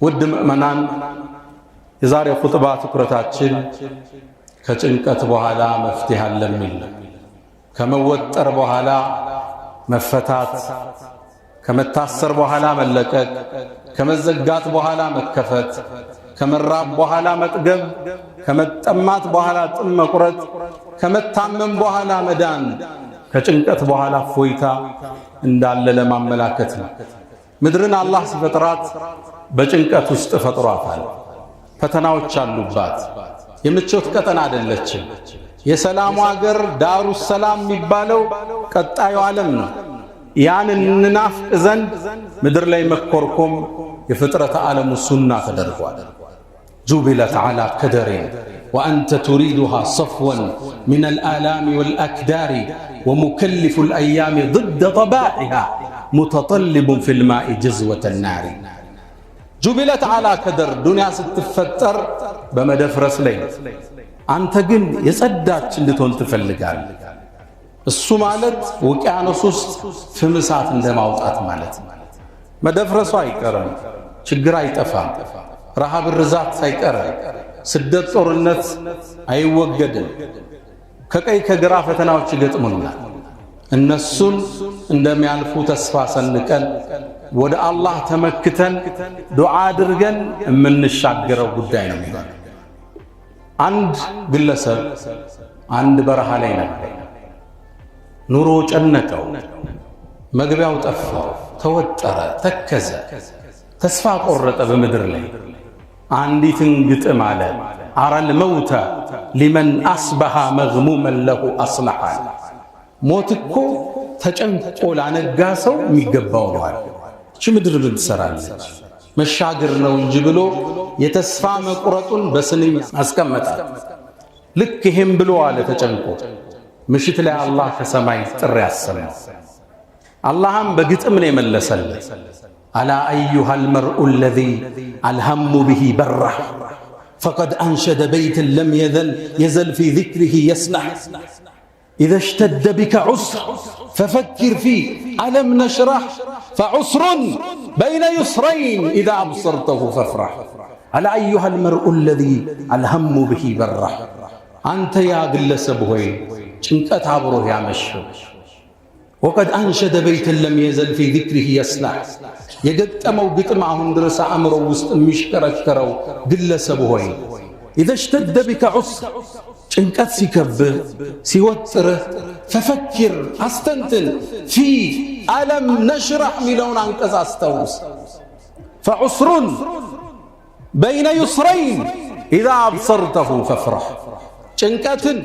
ውድ ምእመናን የዛሬ ኹጥባ ትኩረታችን ከጭንቀት በኋላ መፍትሄ አለ የሚል ከመወጠር በኋላ መፈታት፣ ከመታሰር በኋላ መለቀቅ፣ ከመዘጋት በኋላ መከፈት፣ ከመራብ በኋላ መጥገብ፣ ከመጠማት በኋላ ጥም መቁረጥ፣ ከመታመም በኋላ መዳን፣ ከጭንቀት በኋላ ፎይታ እንዳለ ለማመላከት ነው። ምድርን አላህ ሲፈጥራት በጭንቀት ውስጥ ፈጥሯታል። ፈተናዎች አሉባት። የምቾት ቀጠና አይደለችም። የሰላሙ አገር ዳሩ ሰላም የሚባለው ቀጣዩ ዓለም ነው። ያን እንናፍቅ ዘንድ ምድር ላይ መኮርኮም የፍጥረት ዓለሙ ሱና ተደርጓል። ጁቢለት ዐላ ከደሪን ወአንተ ቱሪዱሃ ሰፍወን ሚን አልአላሚ ወልአክዳሪ ወሙከልፉ ልአያሚ ضد ጠባዒሃ ሙተጠልቡን ፊ ልማኢ ጀዝወተ ናሪ። ጁቢለት ዐላ ከደር ዱንያ ስትፈጠር በመደፍረስ ላይ አንተ ግን የጸዳች እንድትሆን ትፈልጋለህ። እሱ ማለት ውቅያኖስ ውስጥ ፍም እሳት እንደማውጣት ማለት። መደፍረሱ አይቀርም፣ ችግር አይጠፋም፣ ረሃብ ርዛት አይቀርም፣ ስደት ጦርነት አይወገድም። ከቀይ ከግራ ፈተናዎች ይገጥሙናል። እነሱን እንደሚያልፉ ተስፋ ሰንቀን ወደ አላህ ተመክተን ዱዓ አድርገን የምንሻገረው ጉዳይ ነው የሚሆነው። አንድ ግለሰብ አንድ በረሃ ላይ ነበር። ኑሮ ጨነቀው፣ መግቢያው ጠፋው፣ ተወጠረ፣ ተከዘ፣ ተስፋ ቆረጠ። በምድር ላይ አንዲትን ግጥም አለ። አረል መውተ ሊመን አስበሃ መግሙመን ለሁ አስለሐ። ሞት እኮ ተጨንቆ ላነጋ ሰው የሚገባው ነው አለ። እቺ ምድር ምን ትሰራለች? መሻገር ነው እንጂ ብሎ የተስፋ መቁረጡን በስንኝ አስቀመጣል። ልክ ይሄም ብሎ አለ ተጨንቆ ምሽት ላይ አላህ ከሰማይ ጥሪ ያሰማው። አላህም በግጥም ነው የመለሰለት። አላ አዩሃል መርኡ አለዚ አልሀሙ ቢሂ በራህ ፈቀድ አንሸደ በይትን ለም የዘል ፊ ዚክሪሂ የስነሕ ኢዘ እሽተደ ቢከ ዑስር ፈፈኪር ፊ አለም ነሽረሕ ፈዑስሩን በይነ ዩስረይን ኢዛ አብሰርተሁ ፈፍረሕ። አላ አዩሃል መርኡ አለዚ አልሀሙ ቢሂ በራህ። አንተ ያ ግለሰብ ሆይ ጭንቀት አብሮህ ያመሸው ወቀድ አንሸደ በይትን ለም የዘል ፊ ዚክሪሂ የስነሕ። የገጠመው ግጥም አሁን ድረስ አእምሮ ውስጥ የሚሽከረከረው ግለሰብ ሆይ ኢዘ እሽተደ ቢከ ዑስር፣ ጭንቀት ሲከብህ ሲወጥርህ፣ ፈፈኪር አስተንትን፣ ፊ አለም ነሽረሕ ሚለውን አንቀጽ አስታውስ። ፈዑስሩን በይነ ዩስረይን ኢዛ አብሰርተሁ ፈፍረሕ። ጭንቀትን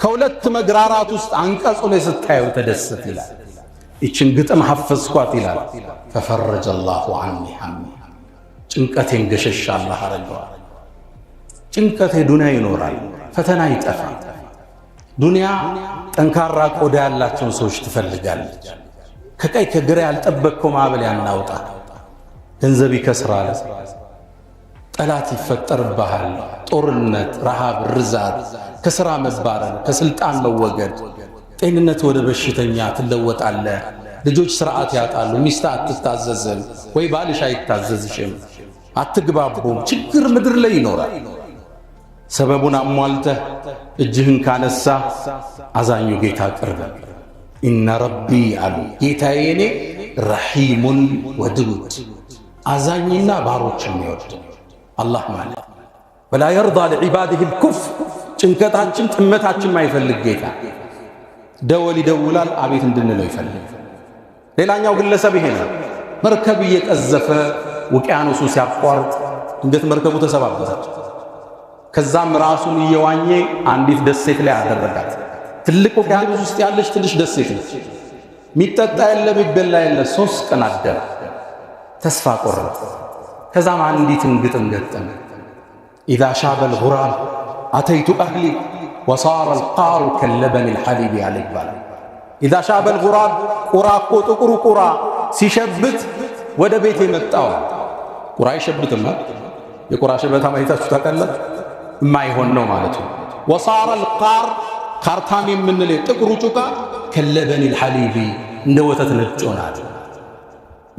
ከሁለት መግራራት ውስጥ አንቀጹ ላይ ስታየው ተደሰት ይላል። ይችን ግጥም ሐፈዝኳት ይላል። ፈፈረጀ አላሁ ዐኒ ሐሚ፣ ጭንቀቴን ገሸሽ አላህ አረገዋል። ጭንቀቴ ዱንያ ይኖራል፣ ፈተና ይጠፋል። ዱንያ ጠንካራ ቆዳ ያላቸውን ሰዎች ትፈልጋለች። ከቀይ ከግራ ያልጠበቅከው ማዕበል ያናውጣ። ገንዘብ ይከስራል፣ ጠላት ይፈጠርብሃል፣ ጦርነት፣ ረሃብ፣ ርዛት፣ ከሥራ መባረር፣ ከስልጣን መወገድ፣ ጤንነት ወደ በሽተኛ ትለወጣለ። ልጆች ስርዓት ያጣሉ፣ ሚስት አትታዘዝም ወይ ባልሽ አይታዘዝሽም፣ አትግባቡም። ችግር ምድር ላይ ይኖራል። ሰበቡን አሟልተህ እጅህን ካነሳ አዛኙ ጌታ ቅርብ። ኢነ ረቢ አሉ ጌታዬ እኔ ረሒሙን ወድውድ፣ አዛኝና ባሮች የሚወድ አላህ ማለት ወላ የርዳ ለዒባዲህ ልኩፍር። ጭንቀታችን ጥመታችን ማይፈልግ ጌታ ደወል ይደውላል፣ አቤት እንድንለው ይፈልግ። ሌላኛው ግለሰብ ይሄ ነው። መርከብ እየቀዘፈ ውቅያኖሱ ሲያቋርጥ እንዴት መርከቡ ተሰባበረች። ከዛም ራሱን እየዋኘ አንዲት ደሴት ላይ አደረጋት። ትልቅ ውቅያኖስ ውስጥ ያለች ትንሽ ደሴት ነች። ሚጠጣ የለ ሚበላ የለ። 3 ቀን አደረ። ተስፋ ቆረጠ። ከዛም አንዲትን ግጥም ገጠመ። ኢዛ ሻበል ጉራብ አተይቱ አህሊ ወሳረ አልቃሩ ከለበኒ ልሐሊብ ያለ ይባላል። ኢዛ ሻበል ጉራብ፣ ቁራ እኮ ጥቁሩ ቁራ ሲሸብት ወደ ቤት የመጣው ቁራ አይሸብትም። የቁራ ሸበታ ማየታችሁ ታውቃላችሁ? የማይሆን ነው ማለት ነው። ወሳረ አልቃር፣ ካርታም የምንለው ጥቁሩ ጩቃ ከለበኒ ልሐሊብ እንደ ወተት ነጭ ሆናል።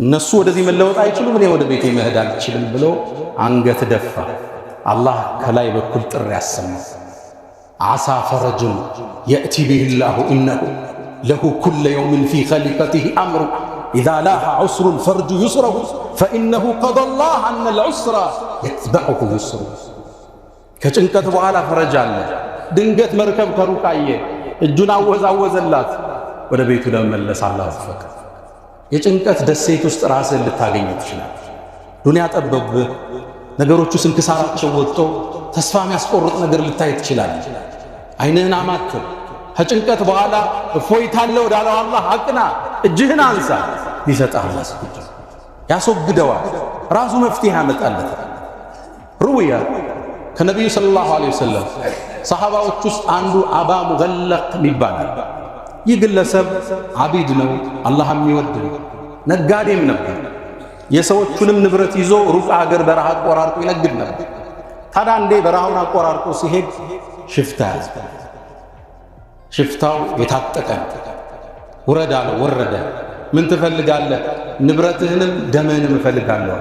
እነሱ ወደዚህ መለወጥ አይችሉም፣ እኔ ወደ ቤቴ መሄድ አልችልም ብሎ አንገት ደፋ። አላህ ከላይ በኩል ጥሪ ያሰማው። ዓሳ ፈረጁን የእቲ ቢሂላሁ ኢነሁ ለሁ ኩለ የውምን ፊ ኸሊቀቲሂ አምሩ ኢዛ ላሃ ዑስሩን ፈርጁ ዩስረሁ ፈኢነሁ ቀደላህ አነል ዑስራ የትበዑሁ ዩስሩ። ከጭንቀት በኋላ ፈረጅ አለ። ድንገት መርከብ ከሩቅ አየ፣ እጁን አወዛወዘላት። ወደ ቤቱ ለመመለስ አላህ ወፈቀ። የጭንቀት ደሴት ውስጥ ራስህን ልታገኘው ትችላል። ዱንያ ጠበብህ፣ ነገሮቹ ስንክሳራቸው ወጥቶ ተስፋ የሚያስቆርጥ ነገር ልታይ ትችላለህ። ዓይንህን አማትር። ከጭንቀት በኋላ እፎይታ አለ ወዳለው አላህ አቅና፣ እጅህን አንሳ። ሊሰጥህ አላህ ያስወግደዋል፣ ራሱ መፍትሄ ያመጣለታል። ሩውያ ከነቢዩ ሰለላሁ ዐለይሂ ወሰለም ሰሓባዎች ውስጥ አንዱ አባ ሙገለቅ ይባላል። ይህ ግለሰብ አቢድ ነው፣ አላህ የሚወድ ነው፣ ነጋዴም ነበር። የሰዎቹንም ንብረት ይዞ ሩቅ አገር በረሃ አቆራርጦ ይነግድ ነበር። ታዲያ አንዴ በረሃውን አቆራርጦ ሲሄድ ሽፍታ ያዘ። ሽፍታው የታጠቀ ውረድ አለ። ወረደ። ምን ትፈልጋለህ? ንብረትህንም ደምህንም እፈልጋለሁ።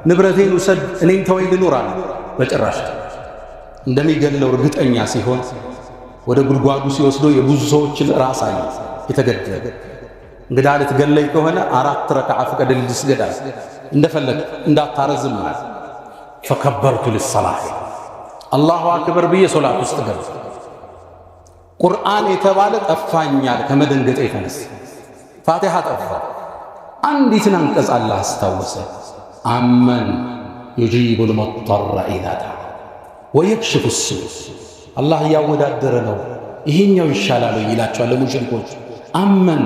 ንብረቴን ውሰድ፣ እኔም ተወኝ ልኑር አለ። በጭራሽ እንደሚገለው እርግጠኛ ሲሆን ወደ ጉድጓዱ ሲወስዶ የብዙ ሰዎችን ራስ አየ የተገደለ። እንግዳ ልትገለይ ከሆነ 4 ረክዓ ፍቀድልኝ ልስገድ፣ እንደፈለግ እንዳታረዝም ማለት። ፈከበርቱ ሊሰላህ አላሁ አክበር ብዬ ሶላት ውስጥ ገባ። ቁርአን የተባለ ጠፋኛል ከመደንገጤ የተነሳ ፋቲሃ ጠፋ። አንዲትን አንቀጽ አላህ አስታወሰ። አመን ዩጂቡል ሙጠረ ኢዛ ደዓ ወየክሽፉ ሱእ። አላህ እያወዳደረ ነው። ይሄኛው ይሻላል ይላቸዋል ለሙሽሪኮች። አመን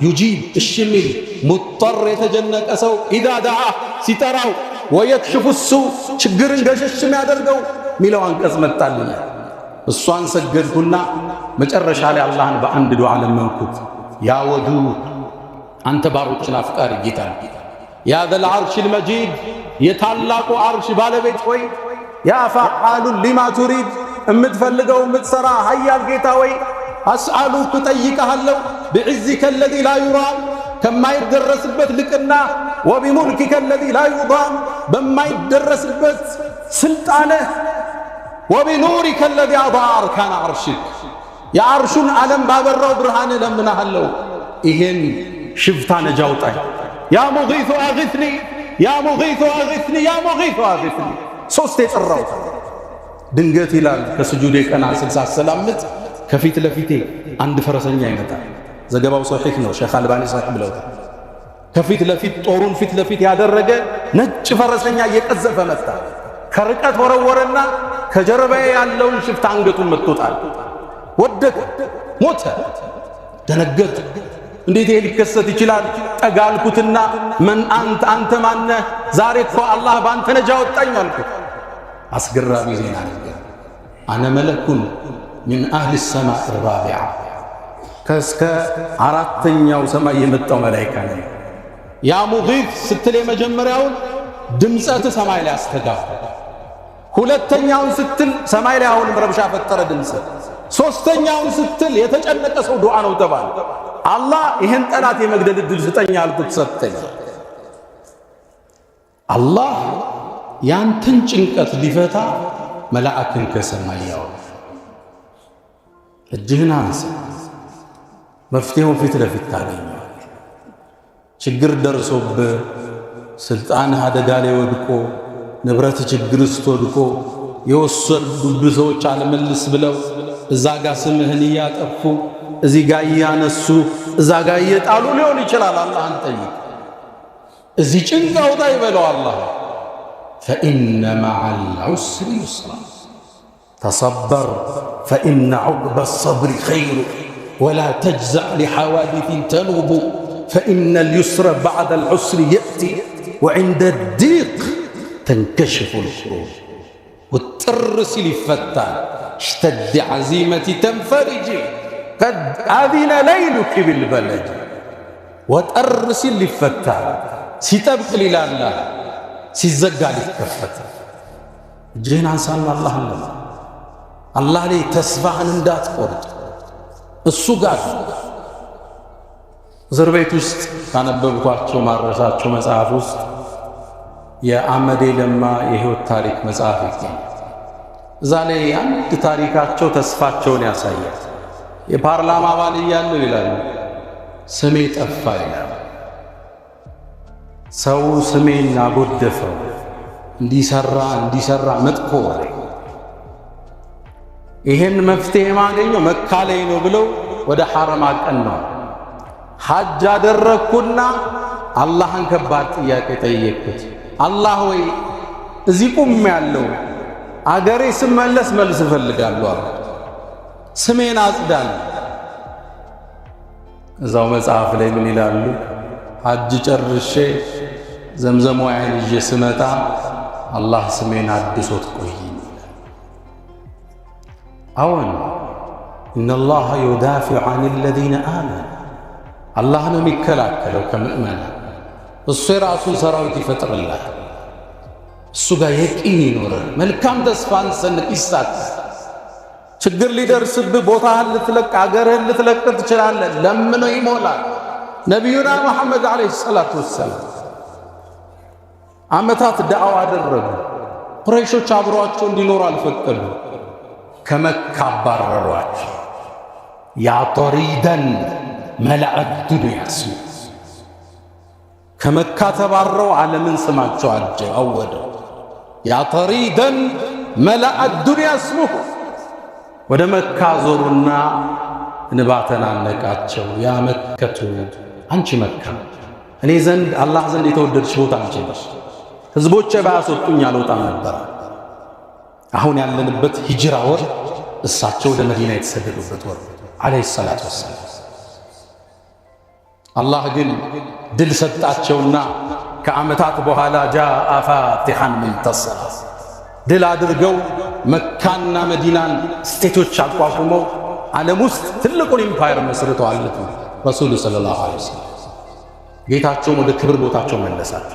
ዩጂብ እሺ የሚል ሙጠር የተጀነቀ ሰው ኢዛ ደዓ ሲጠራው፣ ወየክሽፉ ሱእ ችግርን ገሸሽ የሚያደርገው ሚለው አንቀጽ መጣልኝ። እሷን ሰገድኩና መጨረሻ ላይ አላህን በአንድ ዱዓ ለመንኩት። ያ ወዱድ አንተ ባሮችን አፍቃሪ ጌታ፣ ያ ዘል ዓርሽል መጂድ የታላቁ ዓርሽ ባለቤት ሆይ፣ ያ ፈዓሉን ሊማ ቱሪድ እምትፈልገው እምትሰራ ሀያል ጌታ ወይ፣ አስአሉክ እጠይቀሃለሁ ብዕዝከ አለዚ ላ ዩራም ከማይደረስበት ልቅና፣ ወቢሙልኪከ አለዚ ላ ዩዳም በማይደረስበት ስልጣንህ፣ ወቢኑሪከ አለዚ አضاء አርካነ ዓርሽክ የዓርሹን ዓለም ባበራው ብርሃን እለምንሃለሁ ይሄን ሽፍታ ነጃ አውጣኝ። ያ ሙጊቱ አግስኒ፣ ያ ሙጊቱ አግስኒ፣ ያ ሙጊቱ አግስኒ ሶስት የጠራው። ድንገት ይላል ከስጁዴ ቀና 60 ሰላምት ከፊት ለፊቴ አንድ ፈረሰኛ ይመጣል። ዘገባው ሶሒህ ነው፣ ሼኽ አልባኒ ሶሒህ ብለውታል። ከፊት ለፊት ጦሩን ፊት ለፊት ያደረገ ነጭ ፈረሰኛ እየቀዘፈ መጣ። ከርቀት ወረወረና ከጀርባዬ ያለውን ሽፍታ አንገቱን መጥቶታል። ወደቀ፣ ሞተ። ደነገጥ። እንዴት ይሄ ሊከሰት ይችላል? ጠጋልኩትና መን አንተ ማነህ? ዛሬ እኮ አላህ በአንተ ነጃ ወጣኝ አልኩት። አስገራሚ ዜና ነገር። አነ መለኩን ሚን አህሊ ሰማዕ ራቢዓ ከእስከ 4ኛው ሰማይ የመጣው መላኢካ ነው። ያ ሙጊት ስትል የመጀመሪያውን ድምፀት ሰማይ ላይ አስተጋባ። ሁለተኛውን ስትል ሰማይ ላይ አሁንም ረብሻ ፈጠረ ድምፅ። ሶስተኛውን ስትል የተጨነቀ ሰው ዱዓ ነው ተባለ። አላህ ይህን ጠላት የመግደል ዕድል ስጠኝ አልኩት፣ ሰጠኝ። አላህ ያንተን ጭንቀት ሊፈታ መላእክን ከሰማይ ያወርድ። እጅህን አንሳ፣ መፍትሄውን ፊት ለፊት ታገኘዋል። ችግር ደርሶብህ ስልጣንህ አደጋ ላይ ወድቆ ንብረት ችግር ውስጥ ወድቆ የወሰዱብህ ሰዎች አልመልስ ብለው እዛ ጋ ስምህን እያጠፉ እዚህ ጋ እያነሱ እዛ ጋ እየጣሉ ሊሆን ይችላል። አላህን ጠይቅ። እዚህ ጭንቅ አውጣ ይበለው አላህ። ፈኢነ መዐል ዑስሪ ዩስራ ተሰበር ፈኢነ ዑቅበ ሰብሪ ኸይሩ ወላ ተጅዘዕ ሊሐዋዲትን ተኑቡ ፈኢነ ልዩስረ በዕደ ልዑስሪ የእቲ ወዕንደ ዲቅ ተንከሽፉ ልኩሩብ። ውጥር ሲል ይፈታል። اشتد عزيمتي تنفرجي قد أذن ليلك بالبلد وتر ሲል ይፈታል። ሲጠብቅ ሊላላ ሲዘጋ ሊከፈት። እጅህን አንሳና አላህ ላይ ተስፋህን እንዳትቆርጥ። እሱ ጋር እስር ቤት ውስጥ ካነበብኳቸው ማረሳቸው መጽሐፍ ውስጥ የአመዴ ለማ የህይወት ታሪክ መጽሐፍ ይገኛል። እዛ ላይ አንድ ታሪካቸው ተስፋቸውን ያሳያል። የፓርላማ አባል እያለሁ ይላሉ ስሜ ጠፋ ይላል። ሰው ስሜን አጎደፈው፣ እንዲሰራ መጥፎ ወሬ። ይሄን መፍትሄ ማገኘው መካ ላይ ነው ብለው ወደ ሐረም አቀናው። ሐጅ አደረግኩና አላህን ከባድ ጥያቄ ጠየቅኩት። አላህ ወይ እዚህ ቁም ያለው አገሬ ስመለስ መልስ እፈልጋለሁ አለ። ስሜን አጽዳል። እዛው መጽሐፍ ላይ ምን ይላሉ? ሐጅ ጨርሼ ዘምዘም ወይን ይዤ ስመጣ አላህ ስሜን አድሶት ቆይ። አዎን ኢነላህ ዩዳፊዑ ዐን አልዚነ አመኑ፣ አላህ ነው የሚከላከለው ከምእመናን። እሱ የራሱን ሰራዊት ይፈጥርላል። እሱ ጋር የቂን ይኖራል። መልካም ተስፋን ሰንቅ ይሳካል። ችግር ሊደርስብህ ቦታህን ልትለቅ አገርህን ልትለቅ ትችላለህ። ለምነው ይሞላል። ነቢዩና መሐመድ ዓለይሂ ሰላቱ ወሰላም ዓመታት ዳዕዋ አደረጉ። ቁረይሾች አብሯቸው እንዲኖሩ አልፈቀዱ። ከመካ አባረሯቸው። ያ ጠሪደን መላአት ዱንያ ስሙ። ከመካ ተባረው ዓለምን ስማቸው አወደው። ያ ጠሪደን መላአት ዱንያ ስሙ። ወደ መካ ዞሩና እንባ ተናነቃቸው። ያ መከቱ፣ አንቺ መካ እኔ ዘንድ አላህ ዘንድ የተወደድሽ ቦታ አንቺ ነሽ። ህዝቦቼ ባያስወጡኝ አልወጣም ነበር። አሁን ያለንበት ሂጅራ ወር፣ እሳቸው ወደ መዲና የተሰደዱበት ወር ዓለይሂ ሰላቱ ወሰላም። አላህ ግን ድል ሰጣቸውና ከዓመታት በኋላ ጃአ ፋቲሐን ሙንተሲራ፣ ድል አድርገው መካና መዲናን ስቴቶች አቋቁመው ዓለም ውስጥ ትልቁን ኢምፓየር መስርተዋል። ረሱሉ ሰለላሁ ዐለይሂ ወሰለም ጌታቸውን ወደ ክብር ቦታቸው መለሳቸው።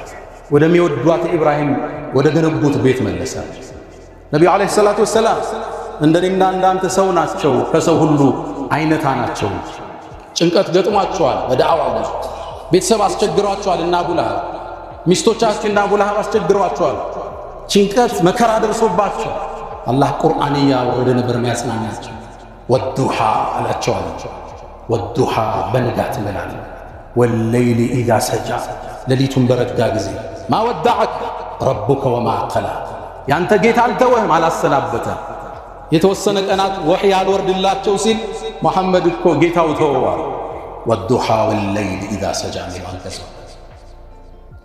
ወደሚወዷት ኢብራሂም ወደ ገነቡት ቤት መለሳቸው። ነቢዩ ዐለይሂ ሰላቱ ወሰላም እንደኔና እንዳንተ ሰው ናቸው፣ ከሰው ሁሉ አይነታ ናቸው። ጭንቀት ገጥሟቸዋል። በዳዕዋ ውስጥ ቤተሰብ አስቸግሯቸዋል። እና አቡ ለሃብ ሚስቶቻቸው እና አቡ ለሃብ አስቸግሯቸዋል። ጭንቀት መከራ ደርሶባቸው አላህ ቁርአን እያወረደ ነበር የሚያጽናናቸው። ወዱሃ አላቸዋል። ወዱሃ በንጋት ምላል፣ ወለይሊ ኢዛ ሰጃ፣ ሌሊቱን በረጋ ጊዜ ማ ወዳዐክ ረቡከ ወማ ቀላ፣ ያንተ ጌታ አልተወህም አላሰናበተም። የተወሰነ ቀናት ወሕይ ያልወርድላቸው ሲል መሐመድ እኮ ጌታው ተወዋል። ወዱሃ ወለይሊ ኢዛ ሰጃ ሚል ገዛ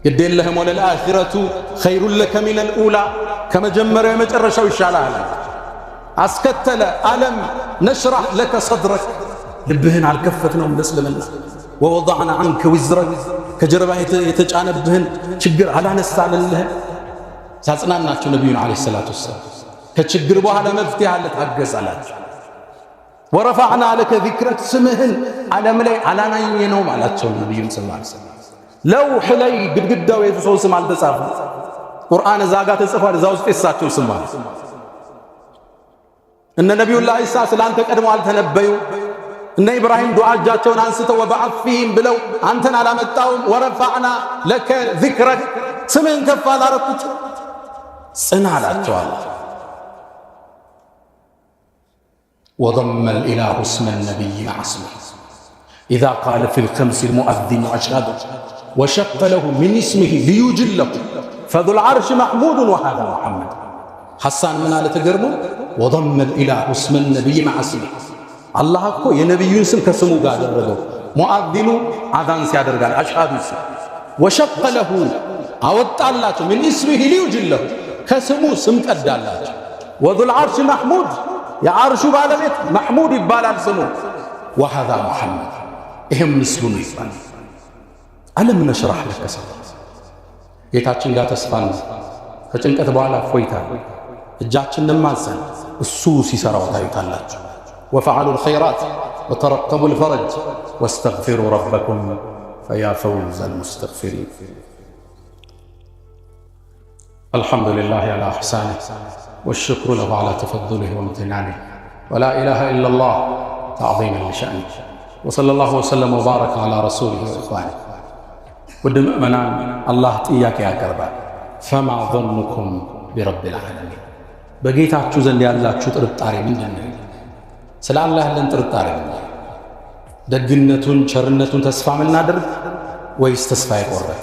ግድ የለህም ወለልአኺረቱ ኸይሩን ለከ ሚነል ኡላ፣ ከመጀመሪያው የመጨረሻው ይሻላል። አስከተለ አለም ነሽራህ ለከ ሰድረክ፣ ልብህን አልከፈትነውም ለእስልምና። ወወضዕና ዐንከ ዊዝረክ፣ ከጀርባ የተጫነብህን ችግር አላነሳንልህም። ሳጽናናቸው ነቢዩን ዓለይሂ ሰላቱ ወሰላም ከችግር በኋላ መፍትሄ አለ ታገዛላችሁ። ወረፈዕና ለከ ዚክረክ፣ ስምህን ዓለም ላይ አላናኘነውም አላቸው ነቢዩን ሰለላሁ ዐለይሂ ወሰለም። ለውሕ ላይ ግድግዳው የሰው ስም አልተጻፈም። ቁርአን እዛ ጋር ተጽፏል። እዛ ውስጥ የሳቸው ስም አለ። እነ ነቢዩላህ ኢሳ ስላንተ ቀድመው አልተነበዩ። እነ ኢብራሂም ዱዓ እጃቸውን አንስተው ወበዐት ፊህም ብለው አንተን አላመጣውም። ወረፈዕና ለከ ዚክረክ፣ ስምህን ከፍ አላረኩት። ጽና አላቸዋል። وضم الإله اسم النبي مع اسمه إذا قال في الخمس المؤذن أشهد وشق له من اسمه ليجله فذو العرش محمود وهذا محمد. حسان من آلة قرمه وضم الإله اسم النبي مع اسمه. الله أكو ينبي اسم كسمو قادر رجو مؤذن أذان سيادر قال أشهد اسم وشق له أوت الله من اسمه ليجله كسمو اسم قد الله وذو العرش محمود يا عرش بالبيت محمود يبالال سمو وهذا محمد ይሄም ምስሉ ነው ይባል። አለም ነሽራህ ለከ ሰድረክ፣ ጌታችን ጋር ተስፋን ከጭንቀት በኋላ ፎይታ እጃችንን ማዘን እሱ ሲሰራው ታዩታላችሁ። ወፈዐሉ الخيرات وترقبوا الفرج واستغفروا ربكم فيا فوز المستغفرين. الحمد لله على إحسانه والشكر له على تفضله وامتنانه ولا إله إلا الله تعظيما لشأنه وصلى الله وسلم وبارك على رسوله وإخوانه. ودم أمنان الله إياك يا كربا فما ظنكم برب العالمين بقيتاችሁ ዘንድ ያላችሁ ጥርጣሬ ምንድነው? ስለ አላህ ያለን ጥርጣሬ ምንድነው? ደግነቱን ቸርነቱን ተስፋ ምናደርግ ወይስ ተስፋ ይቆረጥ?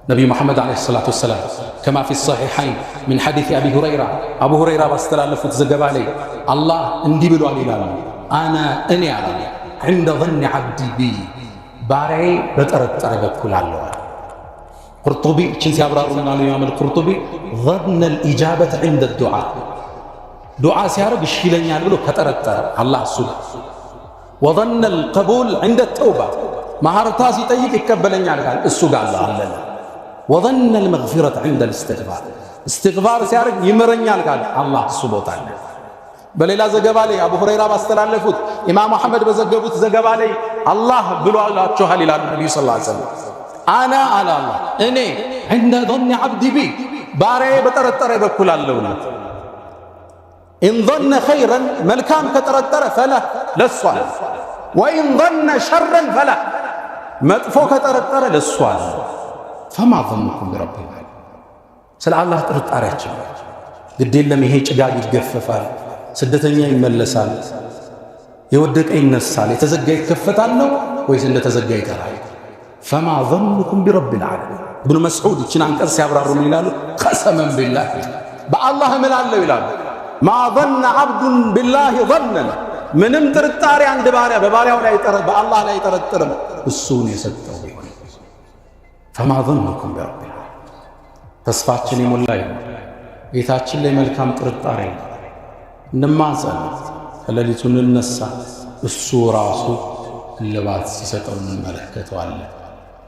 ነብዩ መሐመድ አለይሂ ሰላቱ ወሰላም كما في الصحيحين من حديث أبي هريرة أبو هريرة باستلالفت زغبا لي الله እንዲህ ብሏል ይላል እኔ አለ عند ظن عبدي بي ባሪያዬ በጠረጠረ በኩል አለው قرطبي እቺን ሲያብራሩና ኢማም القرطبي ظن الإجابة عند الدعاء دعاء ሲያርግ እሺ ይለኛል ብሎ ከጠረጠረ አላህ እሱ وظن القبول عند التوبة ማህርታ ሲጠይቅ ይቀበለኛል ካል እሱ ጋር አለ وظن المغفرة عند الاستغفار استغفار ሲያርግ ይምረኛል ካል አላህ እሱ ቦታ አለ በሌላ ዘገባ ላይ አቡ ሁረይራ ባስተላለፉት ኢማም አህመድ በዘገቡት ዘገባ ላይ አላህ ብሏላችኋል ይላሉ ነብዩ ሰለላሁ ዐለይሂ ወሰለም አና አላ አላህ እኔ عند ظن عبدي بي ባሪያዬ በጠረጠረ በኩል አለውና إن ظن خيرا መልካም ከጠረጠረ فله ለሷል وإن ظن شرا فله መጥፎ ከጠረጠረ ለሷል فما ظنكم برب العالمين ስለ አላህ ጥርጣሬያችን ግድ የለም ይሄ ጭጋግ ይገፈፋል ስደተኛ ይመለሳል የወደቀ ይነሳል የተዘጋ ይከፈታል ነው ወይስ እንደተዘጋ ይቀራል? فما ظنكم برب العالمين ابن مسعود እቺን አንቀጽ ሲያብራሩ ምን ይላሉ? قسما بالله በአላህ እምላለሁ ይላሉ ما ظن عبد بالله ظنا ምንም ጥርጣሬ አንድ ባሪያ በባሪያው ላይ በአላህ ላይ ጠረጠረም እሱን የሰጠው ይሆን فما ظنكم برب العالمين ተስፋችን የሞላ ይሁን ጌታችን ላይ መልካም ጥርጣሬ እንማጸን ለሊቱን እንነሳ እሱ ራሱ ልባት ሲሰጠው እንመለከተዋለን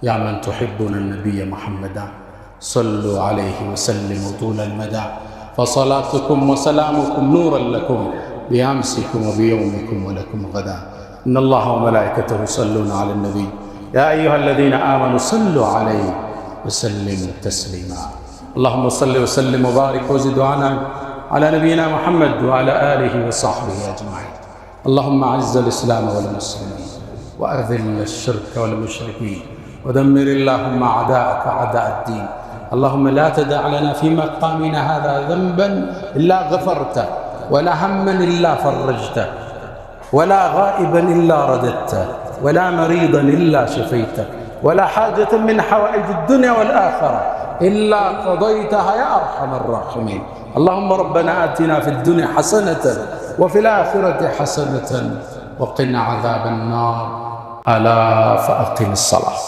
يا من تحبون النبي محمدا صلوا عليه وسلموا طول المدى فصلاتكم وسلامكم نورا لكم بأمسكم وبيومكم ولكم غدا إن الله وملائكته يصلون على النبي يا أيها الذين آمنوا صلوا عليه وسلموا تسليما اللهم صل وسلم وبارك وزد وانعم على نبينا محمد وعلى آله وصحبه أجمعين اللهم أعز الإسلام والمسلمين وأذل الشرك والمشركين ودمر اللهم أعداءك أعداء الدين اللهم لا تدع لنا في مقامنا هذا ذنبا إلا غفرته ولا هما إلا فرجته ولا غائبا إلا رددته ولا مريضا إلا شفيته ولا حاجة من حوائج الدنيا والآخرة إلا قضيتها يا أرحم الراحمين اللهم ربنا آتنا في الدنيا حسنة وفي الآخرة حسنة وقنا عذاب النار ألا فأقم الصلاة